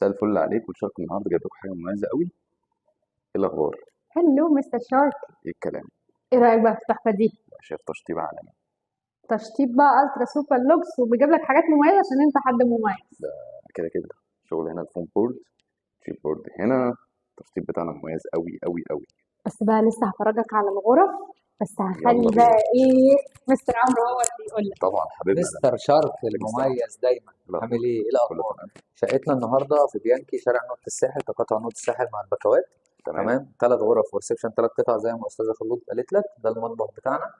مساء الفل عليك وشارك. النهارده جايب لكم حاجه مميزه قوي. ايه الاخبار؟ هلو مستر شارك. ايه الكلام؟ ايه رأيك بقى في التحفة دي؟ شايف تشطيب عالمي. تشطيب بقى الترا سوبر لوكس وبيجيب لك حاجات مميزة عشان انت حد مميز. ده كده كده شغل هنا الفون بورد، تشيب بورد هنا. التشطيب بتاعنا مميز قوي قوي قوي. بس بقى لسه هفرجك على الغرف، بس يلا هخلي بينا. بقى ايه مستر عمرو هو اللي يقول لك. طبعا حبيبنا ده. مستر شارك محتاج السلام. المميز دايما. إيه الاخبار؟ عامل ايه كله الاخبار؟ تمام. شقتنا النهارده في بيانكي، شارع نقطة الساحل، تقاطع نقطة الساحل مع البكوات. تمام. تمام، 3 غرف وريسبشن 3 قطع زي ما استاذه خلود قالت لك. ده المطبخ بتاعنا،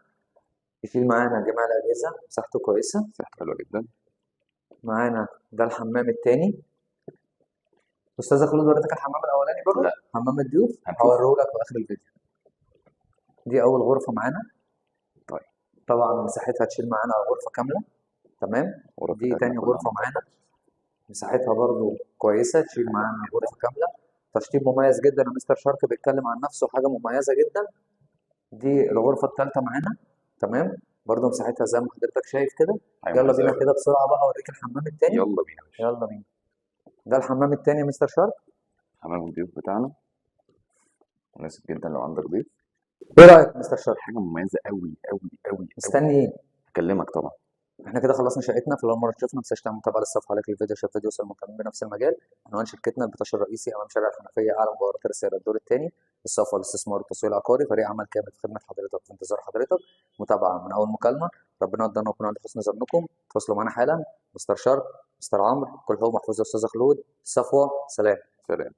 يشيل معانا جميع الاجهزه، مساحته كويسه. مساحته حلوه جدا. معانا ده الحمام التاني. استاذه خلود وريتك الحمام الاولاني بره، لا، حمام الضيوف، هنشوف. هوريه لك في اخر الفيديو. دي اول غرفه معانا. طيب. طبعا مساحتها تشيل معانا غرفه كامله. تمام. الغرف دي بتاعتنا تاني كلها غرفه معانا، مظبطه. مساحتها برضو كويسة، تشيل معانا غرفة كاملة. تشطيب مميز جدا، ومستر شارك بيتكلم عن نفسه، حاجة مميزة جدا. دي الغرفة الثالثة معانا. تمام، برضو مساحتها زي ما حضرتك شايف كده. حاجه يلا مميزه بينا قوي. كده بسرعة بقى أوريك الحمام التاني. يلا بينا يا باشا. يلا بينا. ده الحمام التاني يا مستر شارك. حمام الضيوف بتاعنا مناسب جدا لو عندك ضيف. إيه رأيك يا مستر شارك؟ حاجه مميزه قوي قوي قوي قوي. مستني إيه؟ هكلمك طبعا. احنا كده خلصنا شقتنا. في اول مره تشوفنا ما تنساش تعمل متابعه للصفحه، عليك الفيديو عشان الفيديو يوصل مكملين بنفس المجال. عنوان شركتنا البطاش الرئيسي امام شارع الحنفيه، اعلى مباراه الرساله، الدور الثاني. الصفوه الاستثمار والتسويق العقاري، فريق عمل كامل في خدمه حضرتك، في انتظار حضرتك. متابعه من اول مكالمه. ربنا يقدرنا ونكون عند حسن ظنكم. تواصلوا معنا حالا. مستر شرق، مستر عمرو، كل هو محفوظ يا استاذه خلود. صفوه، سلام. سلام.